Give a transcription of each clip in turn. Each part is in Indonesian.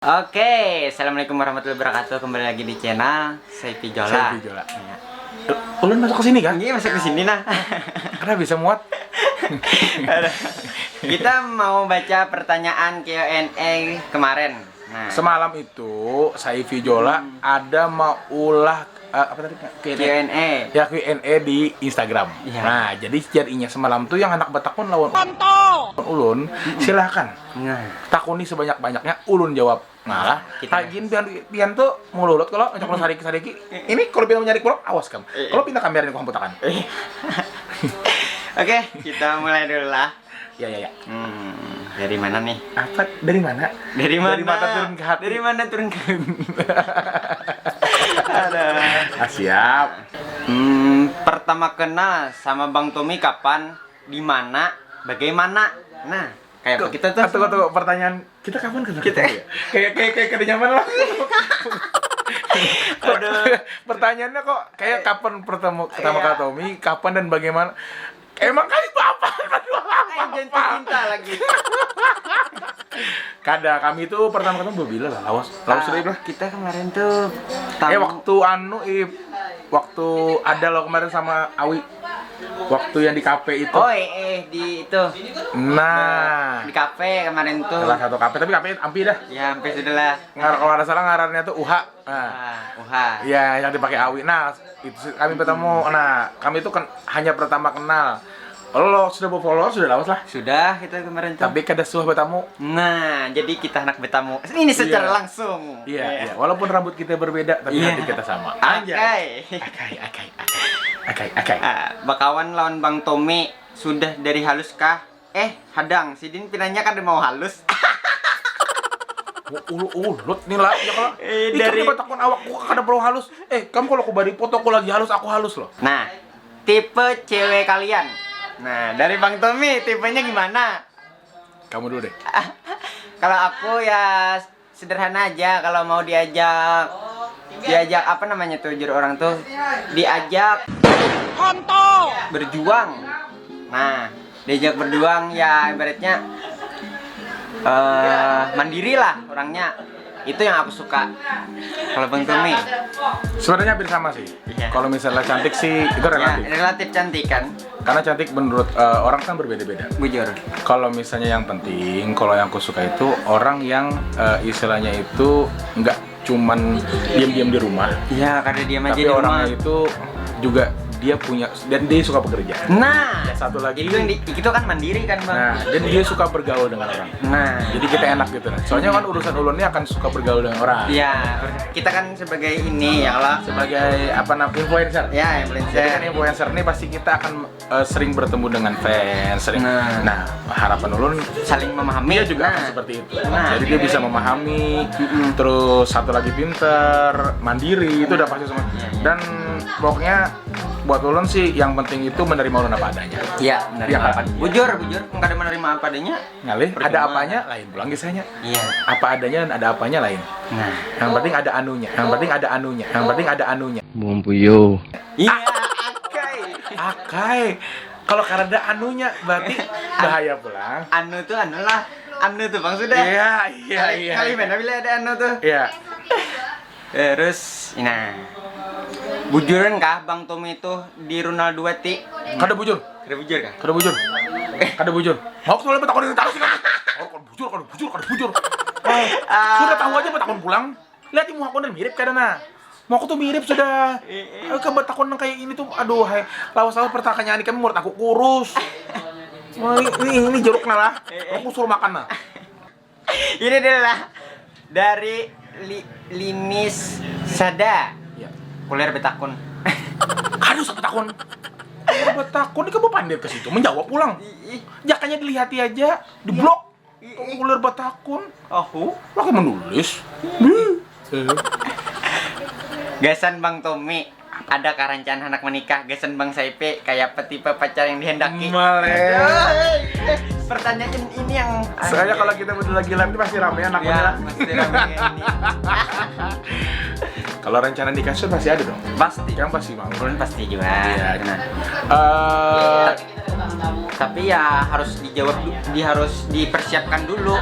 Oke, assalamualaikum warahmatullahi wabarakatuh. Kembali lagi di channel Saifi Jola. Ya. Ulun masuk ke sini kan? Iya, masuk ke sini nah. Karena bisa muat. Kita mau baca pertanyaan Q&A kemarin. Nah, Semalam itu Saifi Jola ada mau ulah apa tadi? Q&A. Ya Q&A di Instagram. Iya. Nah, jadi jadinya semalam tuh yang anak Batakun lawan Ulun, silakan. Nah, Takuni sebanyak-banyaknya, Ulun jawab. Nah, kita- Hagin pian tuh mululot kalau ngajak lo sariki. Ini kalau pian nyari pulau, awas kamu. Kalau pindah kamera ini komputakan. Oke, kita mulai dulu lah. Ya. Dari mana nih? Apa? Dari mana? Dari mana? Dari mata turun ke hati. Dari mana turun ke Ada. Siap. Pertama kenal sama Bang Tommy kapan, di mana, bagaimana? Nah, kayak kita tuh. Tunggu, pertanyaan kita kapan kenal? Kita- Ya? Kayak kada nyaman lah. Aduh. Pertanyaannya kok kayak kapan pertama Iya. kali Tommy, kapan dan bagaimana? Emang kali itu apa? Aduh, apa? Jangan cinta lagi. Kada, kami itu pertama ketemu bila lah, lawas sudah lah. Kita kemarin tuh Waktu ada lo kemarin sama Awi. Waktu yang di kafe itu. Oh, di itu. Nah, Di kafe kemarin tuh. salah satu kafe, tapi kafe ampi dah. Ya, sampai sudah lah. Kalau ada salah ngarannya tuh UHA. Nah, Uha. iya yang dipakai Awi. Nah, itu kami bertemu. Nah, kami itu kan hanya pertama kenal. Lo sudah berfollower sudah lawas lah. Sudah kita kemarin tuh. Tapi kada suah bertemu. Nah, jadi kita anak bertamu. Ini secara Iya. langsung. Iya. Walaupun rambut kita berbeda, tapi Iya. hati kita sama. Akai. Akai. Bakawan lawan Bang Tommy sudah dari halus kah? Hadang, si Din pinanya kan dia mau halus. Ulut nih lah ya kalau. Dari- Dari batakon awak gua kada perlu halus. Kamu kalau aku bari foto aku lagi halus, aku halus loh. Nah, tipe cewek kalian. Nah, dari Bang Tommy tipenya gimana? Kamu dulu deh. Kalau aku ya sederhana aja, kalau mau diajak apa namanya tuh juru orang tuh, diajak berjuang. Nah, diajak berjuang ya ibaratnya mandiri lah orangnya. Itu yang aku suka. Kalau Bang Tommy, Sebenarnya hampir sama sih. Iya. Kalau misalnya cantik sih itu ya relatif. relatif cantik kan, Karena cantik menurut orang kan berbeda-beda. bujur. Kalau misalnya yang penting, kalau yang aku suka itu orang yang istilahnya itu nggak cuman diam-diam di rumah, Iya, karena dia aja tapi di rumah. orangnya itu juga dia punya dan dia suka bekerja. Nah, Satu lagi, itu yang itu kan mandiri kan, Bang. nah dan dia suka bergaul dengan orang. Nah, Jadi kita enak gitu. Soalnya kan urusan ulunnya akan suka bergaul dengan orang. iya, kita kan sebagai ini ya Allah, Sebagai apa namanya influencer. ya Jadi kan influencer. influencer ini pasti kita akan sering bertemu dengan fans, sering. Nah. Nah, harapan ulun Saling memahami. dia juga akan Nah, seperti itu. Nah. Jadi dia bisa memahami, terus satu lagi pinter, mandiri, itu udah pasti semua. Dan pokoknya buat ulun sih yang penting itu menerima ulun apa adanya. Iya, Iya menerima kan? apa? Bujur, nggak ada menerima apa adanya. Ngalih, Percuma. ada apanya lain pulang kisahnya. Iya. Apa adanya dan ada apanya lain. Nah, Yang penting ada anunya. Yang penting ada anunya. Mompuyo. iya, Akai. Akai. Kalau karena ada anunya berarti bahaya pulang. Anu tuh anu lah. Anu tuh Bang sudah. Iya. Kali mana bila ada anu tuh. Iya. Terus, nah. Bujuran kah Bang Tommy itu di Ronaldo ti? Kada bujur. Ada bujur kah? Kada bujur. Mau aku soalnya betakon ini taruh sih kan. Oh, kada bujur. Sudah tahu aja betakon pulang. Lihat imu aku dan mirip kadana. Mau aku tuh mirip sudah. Ke betakon yang kayak ini tuh aduh hai. Lawas-lawas pertanyaan ini kan menurut aku kurus. Wah, ini jeruknya lah. Aku suruh makan lah. Ini adalah dari Linis Sada. Iya. Kuliah betakun. Aduh, sampai takon. Betakon ini kamu pandai ke situ menjawab pulang. Jakanya dilihati aja, di blok. Ular betakon. Oh, Lagi menulis. gasan Bang Tommy, ada rencana anak menikah? Gasan Bang Saipe kayak apa tipe pacar yang dihendaki? Pertanyaan ini yang Soalnya kalau kita berdua lagi live ini pasti rame anaknya ya, lah. pasti rame ini. Kalau rencana nikah sih pasti ada dong. Pasti. Yang pasti mau. Ulun pasti juga. Iya. Nah. Tapi ya harus dijawab, harus dipersiapkan dulu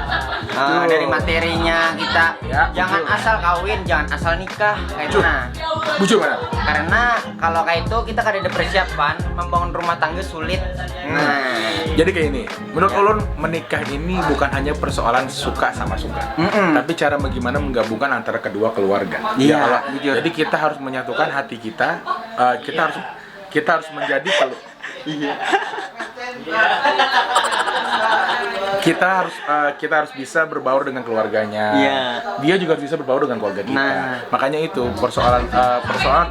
dari materinya kita. Ya, Jangan betul. asal kawin, jangan asal nikah kayak itu. Nah, Bujur mana? karena kalau kayak itu kita kada ada persiapan, membangun rumah tangga sulit. Nah, Jadi kayak ini, menurut ulun menikah ini bukan hanya persoalan suka sama suka, tapi cara bagaimana menggabungkan antara kedua keluarga. Iya, kalau- jujur. jadi kita harus menyatukan hati kita, kita harus menjadi kita harus bisa berbaur dengan keluarganya. Iya. Dia juga harus bisa berbaur dengan keluarga kita. Nah. Makanya itu persoalan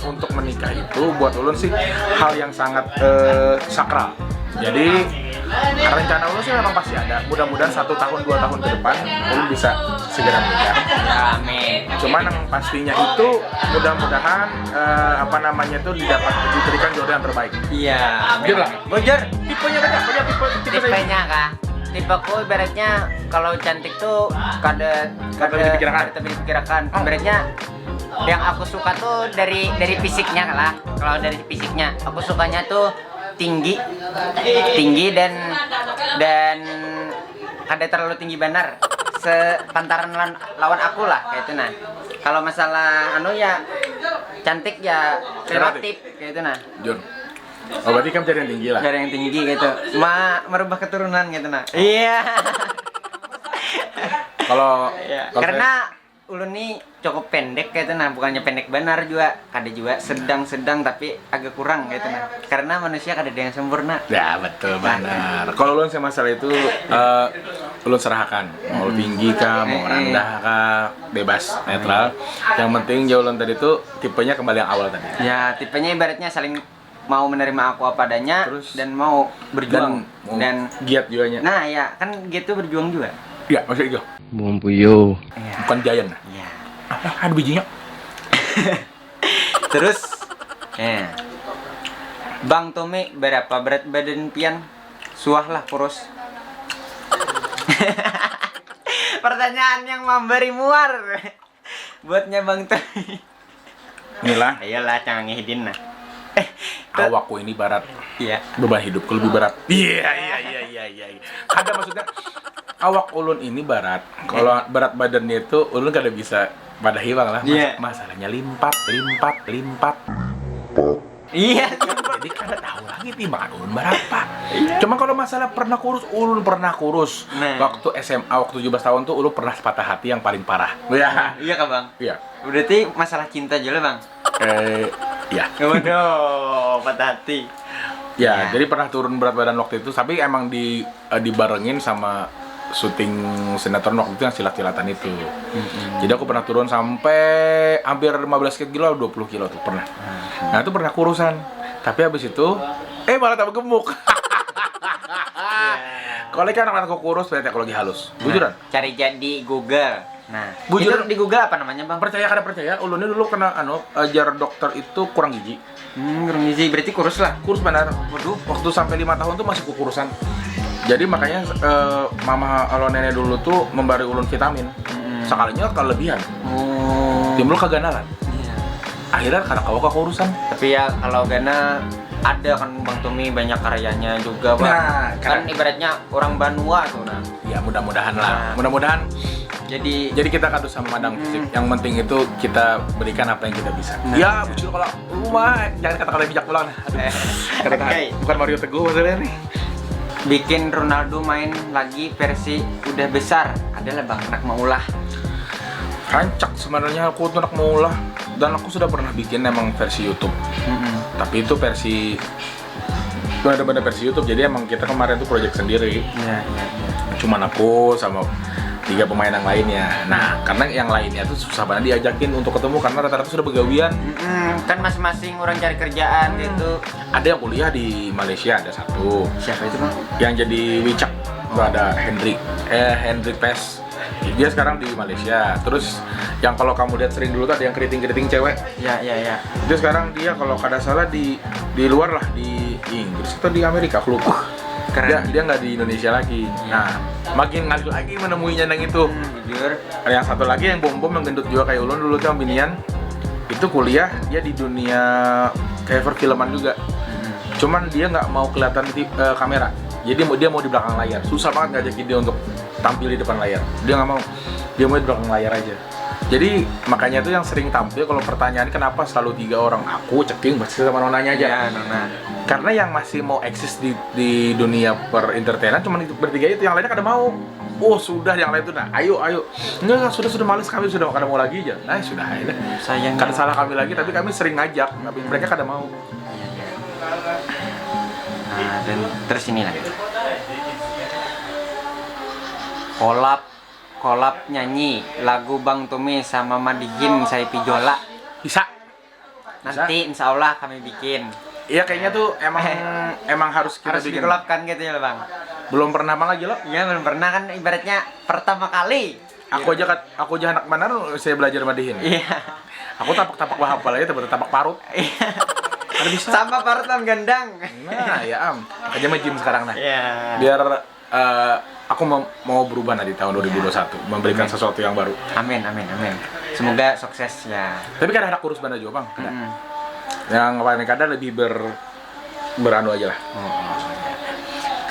untuk menikah itu buat ulun sih hal yang sangat sakral. Jadi rencana ulun sih memang pasti ada. Mudah-mudahan 1 tahun 2 tahun ke depan ulun bisa segera menikah. ya amin. Cuman yang pastinya itu mudah-mudahan diberikan jodoh yang terbaik. Iya. Bujur lah. Bujur. Tipenya banyak tipe saya. Tipenya kah? Tipeku ibaratnya kalau cantik tuh kada dipikirkan. Ibaratnya yang aku suka tuh dari fisiknya lah. Kalau dari fisiknya, aku sukanya tuh tinggi dan kada terlalu tinggi benar. Sepantaran lawan aku lah kayak itu nah. Kalau masalah ya cantik ya relatif kayak itu nah. Jun. Oh berarti kamu cari yang tinggi lah. Cari yang tinggi gitu. Merubah keturunan gitu nah. Iya. Kalau Karena ulun nih cukup pendek kayak itu nah, bukannya pendek benar juga, kada juga sedang tapi agak kurang kayak itu nah. Karena manusia kada ada yang sempurna. ya betul benar. Kalau ulun sih masalah itu ulun serahkan. Mau tinggi kah, mau rendah kah, bebas, netral. Yang penting jauh ulun tadi itu tipenya kembali yang awal tadi. Ya, tipenya ibaratnya saling mau menerima aku apa adanya dan mau berjuang dan giat juanya. nah ya kan gitu berjuang juga. Iya, maksudnya itu. Bumpuyo. Iya. Bukan giant. Iya. Ada bijinya. Terus Bang Tommy berapa berat badan pian? Suah lah kurus. Pertanyaan yang memberi muar buatnya Bang Tommy. Inilah Ayolah jangan ngehidin nah. awakku ini berat. Iya. Beban hidupku lebih berat. Iya. Ada maksudnya awak ulun ini berat. Kalau berat badannya itu ulun kada bisa pada hilang lah. Iya. Masalahnya limpat. Iya. Jadi kada tahu lagi timbangan ulun berapa. Cuma kalau masalah pernah kurus, ulun pernah kurus. Nah. Waktu SMA, waktu 17 tahun tuh ulun pernah patah hati yang paling parah. Iya. Iya kan Bang? Iya. Berarti masalah cinta juga Bang? Ya. Waduh, patah hati. Ya, jadi pernah turun berat badan waktu itu, tapi emang dibarengin sama syuting sinetron waktu itu yang silat-silatan itu. Jadi aku pernah turun sampai hampir 15 kilo atau 20 kilo tuh pernah. Nah, itu pernah kurusan. Tapi habis itu malah tambah gemuk. Kalau kan anak-anak kurus berarti aku lagi halus. Bujuran. Cari di Google. Nah, Bujur. itu di Google apa namanya Bang? Percaya kada percaya, ulunnya dulu kena ajar dokter itu kurang gizi. Kurang gizi, berarti kurus lah. Kurus benar. Waduh. Waktu sampai 5 tahun tuh masih kukurusan. Jadi makanya mama kalau nenek dulu tuh memberi ulun vitamin. Sekalinya kelebihan. Oh. Timbul keganalan. Iya. Akhirnya karena kau kekurusan. Tapi ya kalau Gana ada kan Bang Tommy banyak karyanya juga Bang. Nah, kan ibaratnya orang Banua tuh nah. Ya mudah-mudahan lah. Nah. Mudah-mudahan. Jadi Jadi kita kadu sama madang fisik. Yang penting itu kita berikan apa yang kita bisa. Nah. Ya, bujur kalau rumah jangan kata-kata bijak pulang. Aduh. Kata-kata. Oke. Bukan Mario Teguh maksudnya nih. bikin Ronaldo main lagi versi udah besar adalah Bang anak maulah. Rancak sebenarnya aku tuh anak maulah dan aku sudah pernah bikin emang versi YouTube. Tapi itu versi benar-benar versi YouTube. Jadi emang kita kemarin tuh project sendiri. Iya. Cuman aku sama 3 pemain yang lainnya. Nah, karena yang lainnya tuh susah banget diajakin untuk ketemu karena rata-rata sudah begawian. Kan masing-masing orang cari kerjaan gitu. Ada yang kuliah di Malaysia, ada satu. Siapa itu Bang? Yang jadi Wicak itu ada Hendrik Pes. Dia sekarang di Malaysia. Terus yang kalau kamu lihat sering dulu tuh ada yang keriting-keriting cewek. Ya. Dia sekarang kalau kada salah di luar lah, di Inggris atau di Amerika, aku lupa. Keren. Dia nggak di Indonesia lagi. Nah, makin ngalir lagi menemuinya yang itu. Jujur. Yang satu lagi yang bom yang gendut juga kayak ulun dulu tuh yang binian. Itu kuliah dia di dunia kayak perfilman juga. Cuman dia nggak mau kelihatan di kamera. Jadi dia mau di belakang layar. Susah banget ngajakin dia untuk tampil di depan layar. Dia nggak mau. Dia mau di belakang layar aja. Jadi makanya tuh yang sering tampil kalau pertanyaan kenapa selalu 3 orang, aku, Ceking, pasti sama nonanya aja. Iya, Nona. Karena yang masih mau eksis di dunia per entertainan cuma bertiga itu, yang lainnya kada mau. Oh sudah, yang lain itu nah, ayo. Enggak, sudah males kami, sudah kada mau lagi aja. Nah sudah, aja. Sayang. Kada salah kami lagi, tapi kami sering ngajak, tapi mereka kada mau. Nah, dan terus ini lagi. Kolab nyanyi lagu Bang Tumi sama Madihin saya Pijola. Bisa. Nanti insya Allah kami bikin. Iya kayaknya tuh emang harus kita Harus bikin. dikolabkan gitu ya Bang. Belum pernah apa lagi lo? Iya belum pernah kan, ibaratnya pertama kali. Aku aja anak Manar, saya belajar Madihin. Iya. Aku tapak bahapal aja, tapak parut. Iya. Ada bisa. Sama parutan gendang. Nah ya aja mah gym sekarang nah. Iya. Biar aku mau berubah nanti tahun 2021, memberikan sesuatu yang baru. Amin. Semoga sukses ya. Tapi kan ada kurus banda juga bang. Kada. Mm-mm. Yang paling kada lebih beranu aja lah.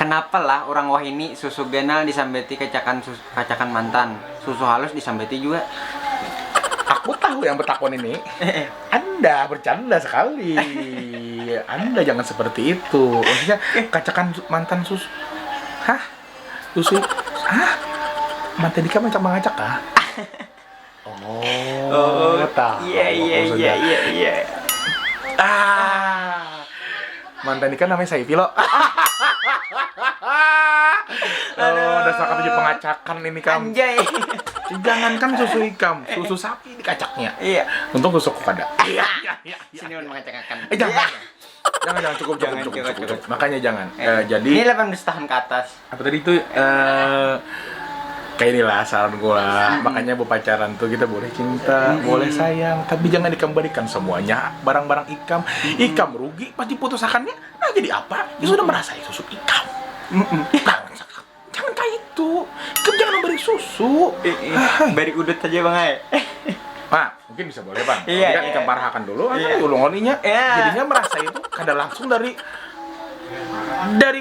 Kenapa lah orang Wahini susu genal disambeti kacakan mantan, susu halus disambeti juga. Aku tahu yang bertakon ini. Anda bercanda sekali. Anda jangan seperti itu. Maksudnya kacakan mantan susu. Hah? Susu? Hah? Mantan Dika macam mengacak kah? Oh, tahu. Iya. Mantan Dika namanya Saipi lo. Oh, dasar kata pengacakan ini kamu. Anjay. Jangankan susu ikam, susu sapi dikacaknya. Iya. Untung susu kada. Iya. Sini mengacak-acakan. Jangan cukup. Makanya jangan. Jadi ini 18 tahun ke atas. apa tadi itu kayak inilah saran gue lah. Makanya berpacaran tuh kita boleh cinta, boleh sayang, tapi jangan dikembalikan semuanya barang-barang ikam. Ikam rugi pasti putusakannya. Nah jadi apa? Dia sudah merasai susu ikam. Jangan kayak itu. Ikam jangan memberi susu. Beri udut aja Bang Ai. Pak, mungkin bisa boleh bang. Iya, Kan ikam parahakan dulu, Iya. ulung-ulinya. Iya. Jadinya merasa itu kada langsung dari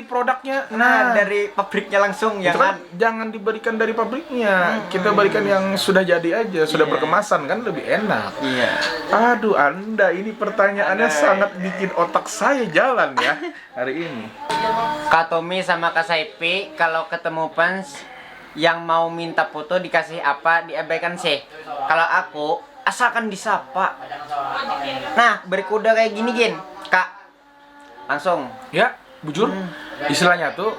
produknya. Nah, dari pabriknya langsung ya itu kan. jangan diberikan dari pabriknya. Kita berikan yang sudah jadi aja, sudah berkemasan kan lebih enak. Iya. Aduh, Anda ini pertanyaannya sangat bikin otak saya jalan ya hari ini. Kak Tommy sama Kak Saipi kalau ketemu fans yang mau minta foto dikasih apa diabaikan sih. Kalau aku asalkan disapa. Nah, berkuda kayak gini Gin. Kak. Langsung. Ya, bujur. Istilahnya tuh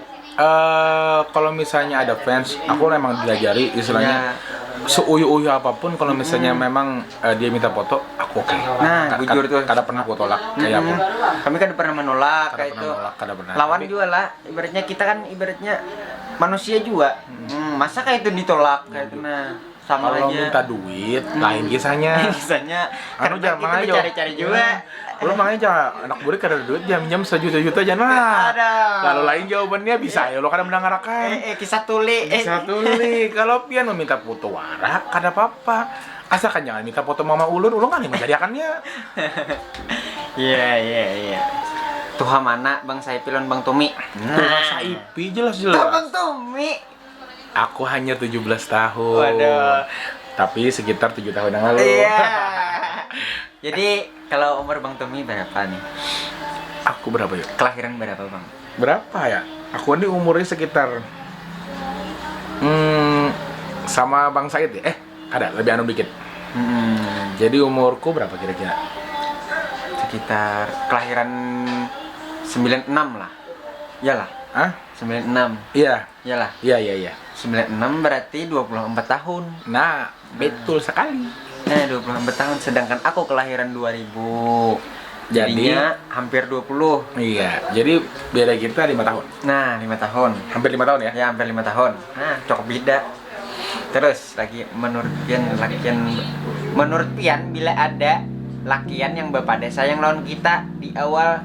kalau misalnya ada fans, aku memang diajari istilahnya seuyu-uyu apapun kalau misalnya memang dia minta foto, aku oke. Nah, bujur tuh. Kada pernah aku tolak kayak aku. Kami kan pernah menolak Kada kayak pernah itu. nolak, kada pernah. Lawan Tapi- juga lah. Ibaratnya kita kan ibaratnya manusia juga. Masa kayak itu ditolak kayak itu nah. Sama Kalau aja. minta duit, lain kisahnya. Misalnya Anu karena jangan kita cari-cari juga. Lu makanya jangan anak burik kada ada duit jam sejuta-juta aja nah. Ada. Lalu lain jawabannya bisa ya lo kada mendengarkan. Kisah tuli. Satu nih, kalau pian meminta foto warak kada apa-apa. Asalkan jangan minta foto mama ulun kan yang menjadikannya. Iya. Tuha mana Bang Saipilon Bang Tumi? Rasa IP Tuh jelas-jelas. Bang Tumi. Aku hanya 17 tahun. Waduh. Tapi sekitar 7 tahun yang lalu. Iya. Jadi kalau umur Bang Tumi berapa nih? Aku berapa ya? Kelahiran berapa Bang? Berapa ya? Aku ini umurnya sekitar sama Bang Said ya? Ada lebih anu dikit. Jadi umurku berapa kira-kira? Sekitar kelahiran 96 lah. Iyalah, Hah? 96. Iya. Iyalah. Iya. 96 berarti 24 tahun. Nah, betul sekali. Nah, 24 tahun sedangkan aku kelahiran 2000. Jadi- Jadinya hampir 20. Iya. Jadi beda kita 5 tahun. Nah, 5 tahun. Hampir 5 tahun ya? Ya, hampir 5 tahun. Nah, cukup beda. Terus lagi menurut Pian bila ada lakian yang berpada sayang lawan kita di awal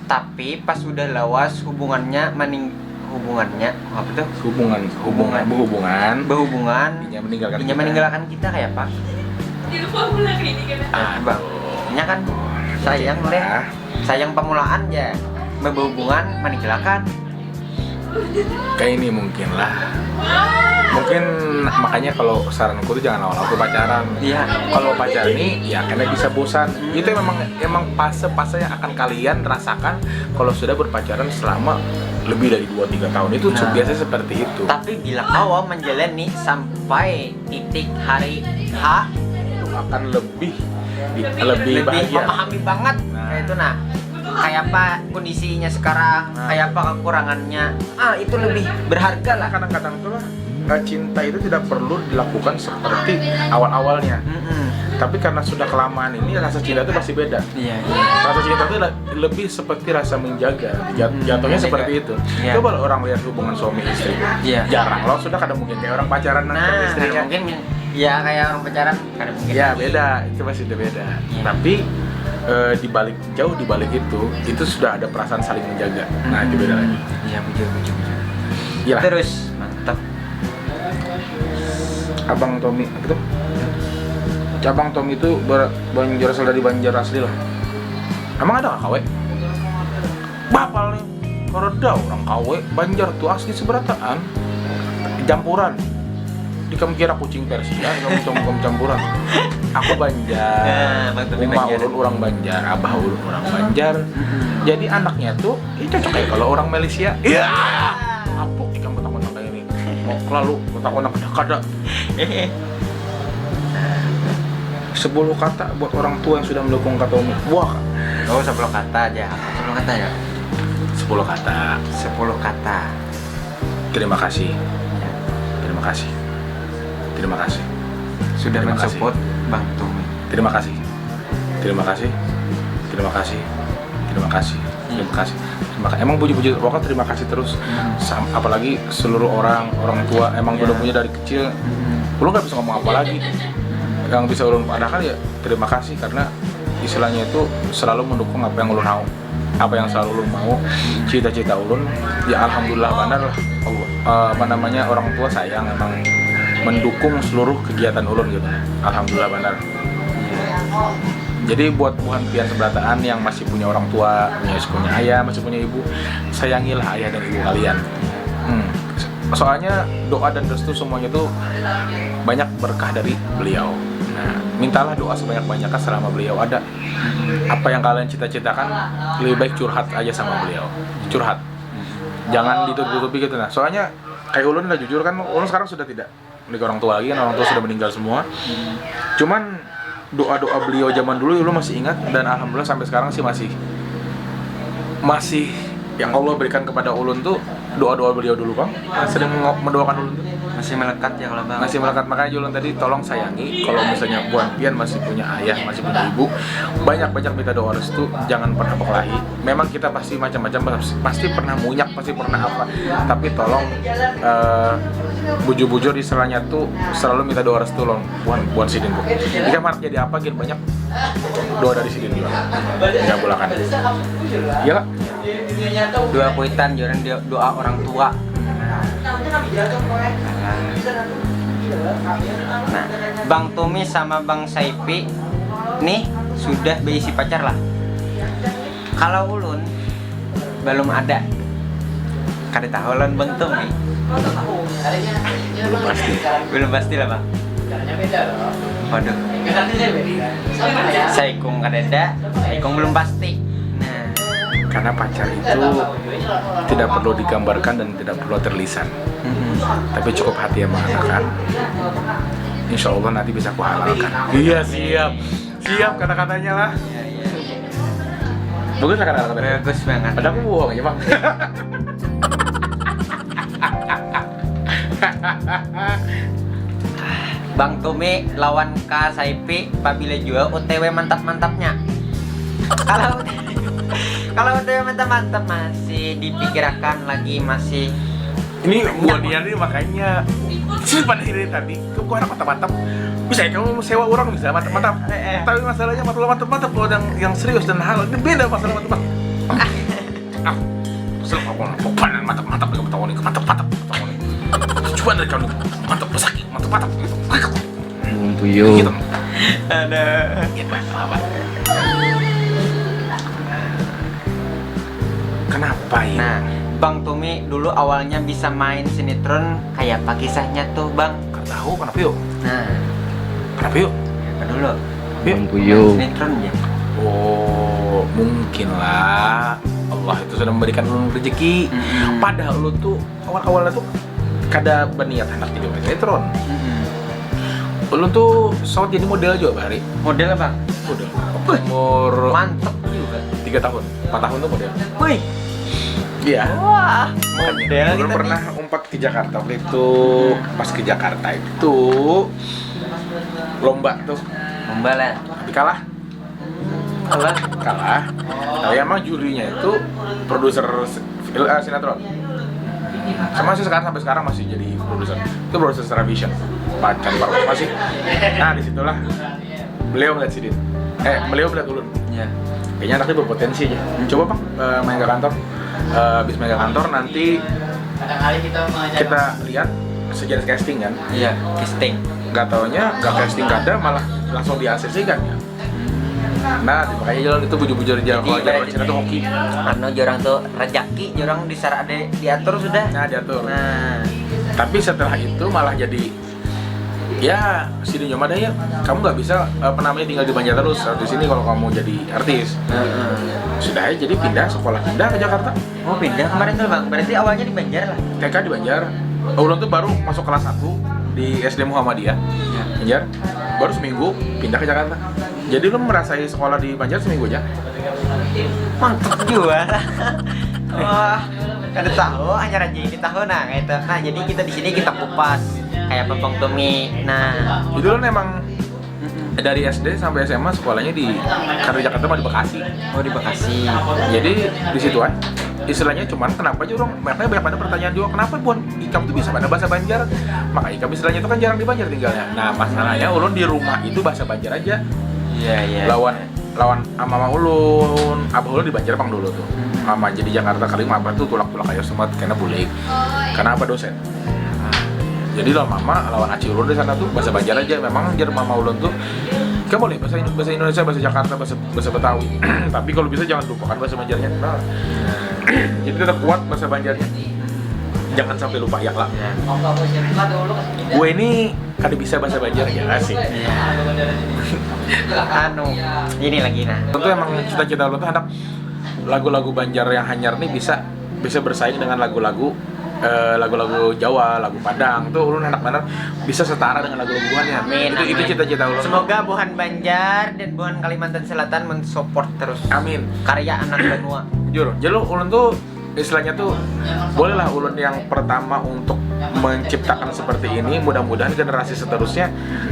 tapi pas sudah lawas hubungannya apa tuh? Berhubungan Dia meninggalkan. dia meninggalkan kita kayak apa? Bang. Nya kan sayang deh. Sayang pemulaan ya. Berhubungan meninggalkan. kayak ini mungkin lah. Mungkin makanya kalau saranku tuh jangan awal-awal pacaran. Iya. Kalau pacaran nih ya karena bisa bosan. Itu emang fase-fase yang akan kalian rasakan kalau sudah berpacaran selama lebih dari 2-3 tahun. Itu biasanya seperti itu. Tapi bila kau menjalani sampai titik hari H Itu akan lebih bahagia. memahami banget kayak itu kayak apa kondisinya sekarang, kayak apa kekurangannya. Itu lebih berharga lah. Kadang-kadang tuh lah cinta itu tidak perlu dilakukan seperti awal-awalnya. Tapi karena sudah kelamaan ini rasa cinta itu pasti beda. Iya. Rasa cinta itu lebih seperti rasa menjaga. Jatuhnya seperti itu. Iya. Coba orang lihat hubungan suami istri. Iya. Jarang loh, sudah kadang mungkin kayak orang pacaran sama istrinya. Mungkin ya kayak orang pacaran kadang mungkin. Ya beda, itu pasti udah beda. Iya. Tapi jauh di balik itu sudah ada perasaan saling menjaga. Nah itu beda lagi. Iya betul. Iyalah. Terus mantap. Abang Tommy gitu. Cabang Tommy itu Banjar asal dari Banjar asli lah. Emang ada nggak KW? Bapal nih. Koreda orang KW Banjar tuh asli seberataan. Campuran. Dikam kira kucing Persia, kamu campuran. Aku Banjar, Uma ulun orang Banjar, Abah ulun orang Banjar. Jadi anaknya tuh, ini cocok kayak kalau orang Malaysia. Iya. Apa ikan kotak-kotak kayak ini? Mau lalu kotak-kotak kada. 10 kata buat orang tua yang sudah mendukung Kak Tommy. Wah. Oh 10 kata aja. 10 kata ya. 10 kata. 10 kata. Terima kasih. Terima kasih. Terima kasih. Sudah Terima mensupport Bang Tommy. Terima kasih. Terima kasih. Terima kasih. Terima kasih. Terima kasih. Terima kasih. Emang puji-puji pokoknya terima kasih terus. Apalagi seluruh orang tua emang udah punya dari kecil. Lu nggak bisa ngomong apa lagi. Yang bisa ulun padahal ya terima kasih karena istilahnya itu selalu mendukung apa yang ulun mau. Apa yang selalu ulun mau, cita-cita ulun ya alhamdulillah benar lah. Orang tua sayang emang mendukung seluruh kegiatan ulun gitu. Alhamdulillah benar. Jadi buat buhan pian seberataan yang masih punya orang tua, masih punya ayah, masih punya ibu, sayangilah ayah dan ibu kalian. Soalnya doa dan restu semuanya itu banyak berkah dari beliau. Nah, mintalah doa sebanyak-banyaknya selama beliau ada. Apa yang kalian cita-citakan, lebih baik curhat aja sama beliau. Curhat. Jangan ditutup-tutupi gitu. Nah, soalnya kayak ulun lah jujur kan, ulun sekarang sudah tidak memiliki orang tua lagi kan, orang tua sudah meninggal semua. Cuman doa-doa beliau zaman dulu ulun masih ingat dan alhamdulillah sampai sekarang sih masih yang Allah berikan kepada ulun tuh doa-doa beliau dulu Bang. Sering mendoakan ulun tuh. Masih melekat ya kalau Bang. Masih melekat, makanya ulun tadi tolong sayangi kalau misalnya buan pian masih punya ayah, masih punya ibu, banyak-banyak minta doa restu, jangan pernah berkelahi. Memang kita pasti macam-macam, pasti pernah munyak, pasti pernah apa. Tapi tolong bujur-bujur istilahnya tuh selalu minta doa restu loh buan sidin tuh. Jika marak jadi apa gitu banyak doa dari sidin juga. Enggak bulakan. Iya Kak. Doa kuitan jangan doa orang tua. Nah, Bang Tommy sama Bang Saipi nih sudah berisi pacar lah. Kalau ulun belum ada. Kada tahu lan Bang Tommy. Belum pasti lah Bang. Waduh. Saikung kada ada, Saikung belum pasti. Nah, karena pacar itu tidak perlu digambarkan dan tidak perlu terlisan. Tapi cukup hati yang mengatakan, insya Allah nanti bisa kuhalalkan. Iya siap kata-katanya lah. Bagus lah kata-katanya. bagus banget. Padahal aku bohong aja Bang. Bang Tommy lawan Kak Saipi apabila jual OTW mantap-mantapnya. Kalau OTW mantap-mantap masih dipikirkan lagi, masih Ini buat dia nih makanya sih pada akhirnya tadi kok anak mantap-mantap bisa ya kamu sewa orang bisa mantap-mantap tapi masalahnya mantap-mantap kalau yang serius dan hal ini beda masalah mantap-mantap masalah apa mantap-mantap kamu tahu nih mantap-mantap coba dari kamu mantap besaki mantap-mantap Buyo gitu ada apa kenapa ya nah Bang Tumi dulu awalnya bisa main sinetron kayak apa kisahnya tuh Bang? Nggak tahu kenapa yuk? Nah, Kenapa yuk? apa dulu? Bang Main Puyuh. sinetron ya. Oh, mungkin lah. Allah itu sudah memberikan ulun rezeki. Padahal lu tuh awal-awalnya tuh kada berniat hendak jadi orang sinetron. Ulun tuh sempat jadi model juga hari. Model Bang? Model. Umur Mantep juga. 3 tahun, 4 tahun tuh model. Wih, Iya. wah, model Ulun kita pernah nih. umpat ke Jakarta waktu itu. Pas ke Jakarta itu lomba tuh, Lomba lah. tapi kalah. Kalah. Kalah. Tapi emang jurinya itu produser sinetron. Sama sih sekarang sampai sekarang masih jadi produser. Itu produser Television. Pak Chan Parwas masih. Nah disitulah beliau melihat Sidin. Beliau melihat Ulun. Iya. Kayaknya anaknya berpotensi aja. Coba bang main ke kantor. Habis main ke kantor nanti kita lihat sejenis casting kan. Iya, casting. Nggak taunya nggak casting nggak ada malah langsung di ACC kan ya. Nah, makanya jalan itu bujur-bujur jalan kalau jalan Cina tuh hoki. Karena jorang tuh rezeki, jorang diatur sudah. Nah, diatur. Nah, Tapi setelah itu malah jadi ya sini Nyomada ya kamu nggak bisa tinggal di Banjar terus di sini kalau kamu jadi artis. Sudah aja jadi pindah ke Jakarta. oh pindah kemarin tuh Bang. Berarti awalnya di Banjar lah. TK di Banjar. Ulun tuh baru masuk kelas 1 di SD Muhammadiyah Banjar. Baru seminggu pindah ke Jakarta. Jadi lu merasai sekolah di Banjar seminggu aja. Mantap juga. Wah, kada tahu hanya aja ini tahu nah kayak itu. Nah, jadi kita di sini kita kupas kayak Bang Tumi. Nah, Itu kan emang dari SD sampai SMA sekolahnya di karena Jakarta mah di Bekasi. oh di Bekasi. Jadi di situ kan istilahnya cuman kenapa aja orang makanya banyak pada pertanyaan juga kenapa buan Ikam tuh bisa pada bahasa Banjar, maka Ikam istilahnya itu kan jarang di Banjar tinggalnya. Nah masalahnya ulun di rumah itu bahasa Banjar aja. Iya, iya. Lawan ama ulun abah ulun di Banjar pang dulu tuh ama jadi Jakarta kali mah abah tuh tulak-tulak kayak semat karena bulik karena apa dosen. Jadi mama lawan aci ulun di sana tuh bahasa Banjar aja. Memang jar mama ulun tuh kamu boleh bahasa Indonesia, bahasa Jakarta, bahasa Betawi. Tapi kalau bisa jangan lupakan bahasa Banjarnya. Nah, jadi tetap kuat bahasa Banjarnya. Jangan sampai lupa ya lah. Gue ini kada bisa bahasa Banjar ya sih. Anu, ini lagi nah. Tentu emang cita-cita ulun tuh hendak lagu-lagu Banjar yang hanyar nih bisa bersaing dengan lagu-lagu Jawa, lagu Padang tuh ulun hendak bener bisa setara dengan lagu-lagu Buhannya. Amin, Itu amin. cita-cita ulun. Semoga Buhan Banjar dan Buhan Kalimantan Selatan mensupport terus Amin. karya anak Banua. Jujur, jadi ulun tuh istilahnya tuh bolehlah ulun yang pertama untuk menciptakan seperti ini. Mudah-mudahan generasi seterusnya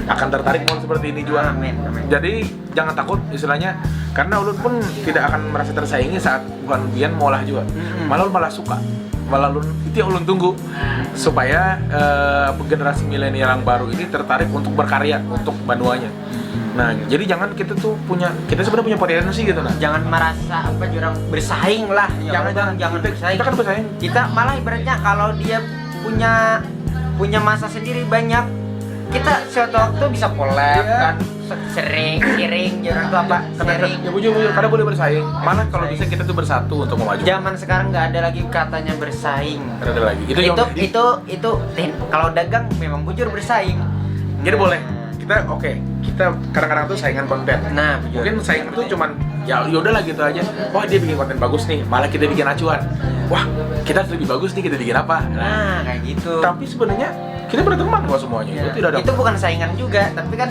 akan tertarik mau seperti ini juga. Amin, amin. Jadi jangan takut istilahnya karena ulun pun tidak akan merasa tersaingi saat bukan Bian molah juga. Malah ulun malah suka. Malah ulun itu yang ulun tunggu supaya generasi milenial yang baru ini tertarik untuk berkarya untuk Banuanya. Nah, jadi jangan kita sebenarnya punya potensi gitu nah. Jangan merasa apa jurang bersaing lah. Jangan bersaing. Kita kan bersaing. Kita malah ibaratnya kalau dia punya masa sendiri banyak, kita suatu waktu bisa collab kan, sharing jurang tuh apa? Sharing. Ya bujur, karena boleh bersaing. Malah kalau bisa kita tuh bersatu untuk memajukan. Zaman sekarang nggak ada lagi katanya bersaing. Nggak ada lagi. Itu kalau dagang memang bujur bersaing. Jadi boleh. Kita kadang-kadang tuh saingan konten. Nah, bujur. Mungkin saingan tuh cuman ya udahlah gitu aja. Wah, dia bikin konten bagus nih, malah kita bikin acuan. Wah, kita harus lebih bagus nih, kita bikin apa? Nah, kayak gitu. Tapi sebenarnya kita berteman kok semuanya. Ya, Itu tidak ada. itu bukan saingan juga, tapi kan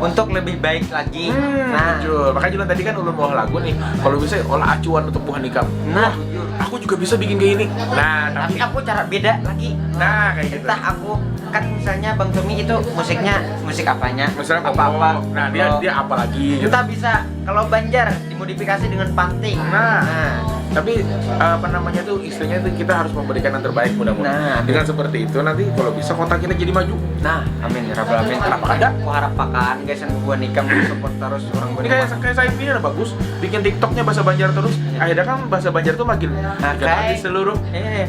untuk lebih baik lagi. Nah, Jujur. Makanya Julan tadi kan ulun mau lagu nih. Kalau bisa olah acuan untuk Buhan Ikam. nah, Aku juga bisa bikin kayak ini. Nah, tapi aku cara beda lagi. Nah, kayak gitu. Entah aku kan misalnya Bang Tumi itu musiknya musik apanya? Misalnya apa-apa. Nah, dia apa lagi? Kita bisa kalau Banjar dimodifikasi dengan panting. Nah. Tapi apa namanya tuh istilahnya tuh kita harus memberikan yang terbaik mudah-mudahan. Nah, dengan seperti itu nanti kalau bisa kota kita jadi maju. Nah, amin ya rabbal alamin. Kenapa ada? Aku harapkan guys yang gua nikam support terus orang gua. Ini kayak saya ini udah bagus, bikin TikToknya bahasa Banjar terus. Akhirnya kan bahasa Banjar tuh makin dikenal di seluruh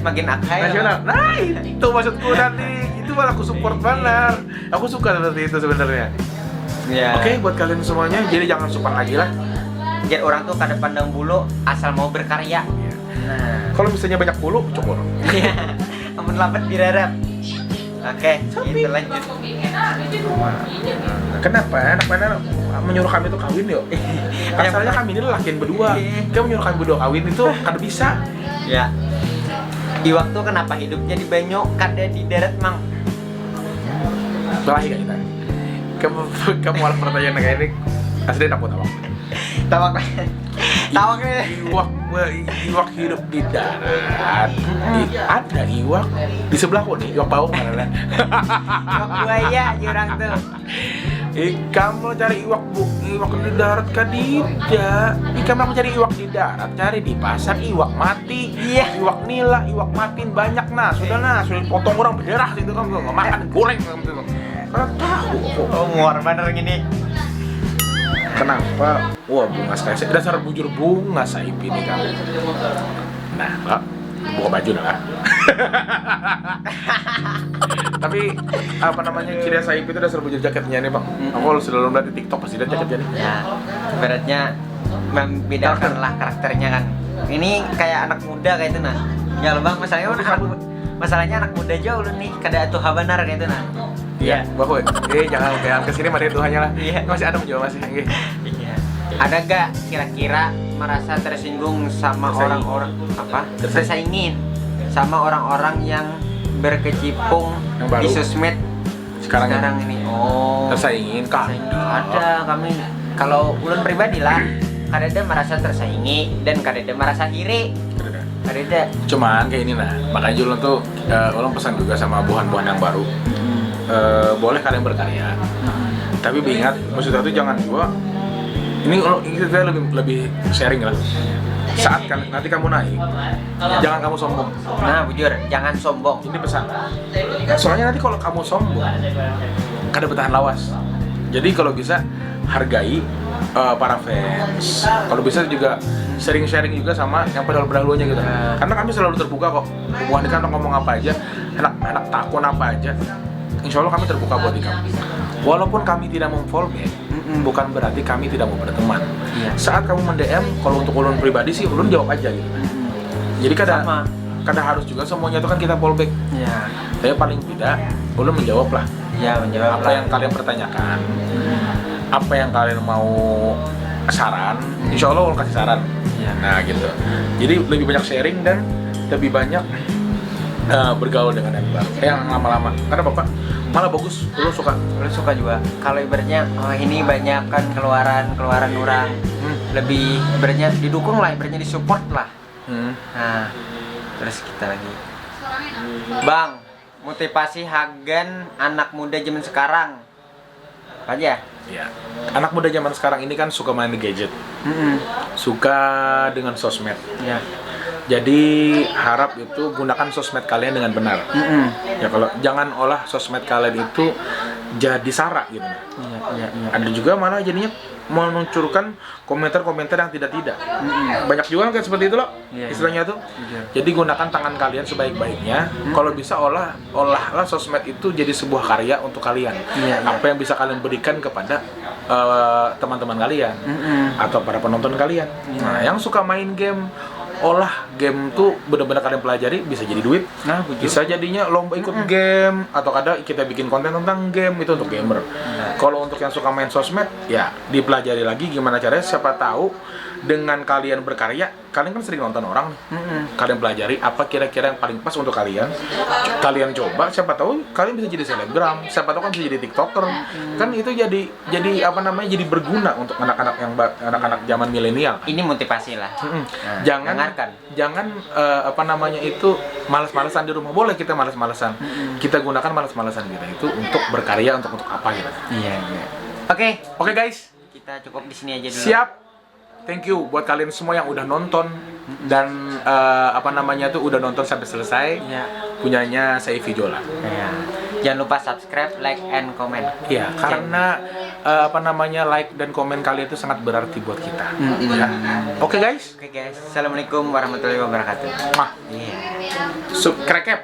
makin akai. nasional. Nah, itu maksudku nanti. Itu malah aku support banget. Aku suka seperti itu sebenarnya. Ya. Oke, buat kalian semuanya, jadi jangan suka lagi lah. Jadi orang tuh kada pandang bulu asal mau berkarya. Nah. Kalau misalnya banyak bulu, cukur. Iya. Amun lambat dirarap. Oke, kita lanjut. Kenapa anak mana menyuruh kami itu kawin yuk? Asalnya kami ini lelakian berdua. Dia menyuruh kami berdua kawin itu kada bisa. Ya. Iwak tuh kenapa hidupnya di banyu, kada di darat, Mang? Belahi kita. Kamu malah pertanyaan kayak ini. Asli takut apa? Tawak. Tawaknya. Iwak hidup di darat. Ada iwak di sebelah kok nih, iwak bau mana? Iwak buaya jurang tuh. Kamu cari iwak di darat kan tidak. Kamu mau cari iwak di darat, cari di pasar iwak mati. Iya. Iwak nila, iwak matiin banyak sudah potong orang berdarah itu kamu nggak makan goreng kamu tuh. Karena tahu kok. Oh, muar bener gini. Kenapa? Wah, bunga sekali. Dasar bujur bunga Saip ini kamu. Nah, Pak, buka baju dah. Tapi apa namanya ciri Saip itu dasar bujur jaketnya nih, Bang. Aku selalu melihat di TikTok pasti lihat jaketnya nih. Ya, ibaratnya membedakan lah karakternya kan. Ini kayak anak muda kayak itu nah. Ya loh Bang, masalahnya anak muda jauh lu nih, kada atuh habanar kayak itu nah. Iya, bahwa jangan kesini mari Tuhannya lah. Iya. Masih ada menjawab masih. Iya. Ada gak kira-kira merasa tersinggung sama orang-orang apa? Tersaingin sama orang-orang yang berkecimpung Yang baru. di sosmed sekarang ini. Oh. Tersaingin kah? Ada kami kalau ulun pribadi lah, kadada merasa tersaingi dan kadada merasa iri. Kadada. Cuman kayak ini nah, makanya Julun tuh orang pesan juga sama buhan-buhan yang baru. Boleh kalian berkarya, tapi ingat maksudnya tuh jangan gua. Ini kita lebih sharing lah. Saat nanti kamu naik, jangan kamu sombong. Nah, bujur, jangan sombong. Ini pesan. Soalnya nanti kalau kamu sombong, kada bertahan lawas. Jadi kalau bisa hargai para fans. Kalau bisa juga sering sharing juga sama yang pendahulunya gitu. Karena kami selalu terbuka kok. Bukan kan ngomong apa aja, anak takut apa aja. Insya Allah kami terbuka buat kamu. Walaupun kami tidak mau-follow back, bukan berarti kami tidak mau berteman. Iya. Saat kamu mendm, kalau untuk ulun pribadi sih ulun jawab aja gitu. Jadi kada harus juga semuanya itu kan kita follow back. Iya. Tapi paling tidak ulun menjawab lah. Iya, menjawab Apa yang kalian pertanyakan, apa yang kalian mau saran, insya Allah ulun kasih saran. Iya. Nah gitu. Jadi lebih banyak sharing dan lebih banyak bergaul dengan yang baru, yang lama-lama. Karena bapak malah bagus, lu suka juga. Kalau ibaratnya ini banyak kan keluaran orang, lebih ibaratnya didukung lah, ibaratnya disupport lah. Nah, terus kita lagi, Bang, motivasi Hagan anak muda zaman sekarang apa aja? Ya, anak muda zaman sekarang ini kan suka main gadget, suka dengan sosmed. Ya. Jadi harap itu gunakan sosmed kalian dengan benar. Ya kalau jangan olah sosmed kalian itu jadi sara gitu. Iya. Ada juga malah jadinya memunculkan komentar-komentar yang tidak. Banyak juga kan seperti itu loh. Iya, istilahnya tuh. Iya. Jadi gunakan tangan kalian sebaik-baiknya. Kalau bisa olahlah sosmed itu jadi sebuah karya untuk kalian. Iya. Apa yang bisa kalian berikan kepada teman-teman kalian atau para penonton kalian. Nah, yang suka main game, olah game tuh benar-benar kalian pelajari, bisa jadi duit. Nah, bisa jadinya lomba ikut game atau kadang kita bikin konten tentang game itu untuk gamer. Kalau untuk yang suka main sosmed, ya dipelajari lagi gimana caranya. Siapa tahu dengan kalian berkarya, kalian kan sering nonton orang nih. Kalian pelajari apa kira-kira yang paling pas untuk kalian. Kalian coba, siapa tahu kalian bisa jadi selebgram, siapa tahu kan bisa jadi tiktoker. Kan itu jadi apa namanya, jadi berguna untuk anak-anak zaman milenial. Ini motivasi lah. Jangan apa namanya itu malas-malesan di rumah. Boleh kita malas-malesan. Kita gunakan malas-malesan kita itu untuk berkarya, untuk apa gitu. Iya. Oke guys, kita cukup di sini aja dulu. Siap. Thank you buat kalian semua yang udah nonton dan apa namanya tuh udah nonton sampai selesai. Ya. Punyanya Saifi Jola. Ya. Jangan lupa subscribe, like, and comment. Iya, karena apa namanya, like dan komen kalian itu sangat berarti buat kita. Ya. Oke guys. Assalamualaikum warahmatullahi wabarakatuh. Mah. Iya. Krekep.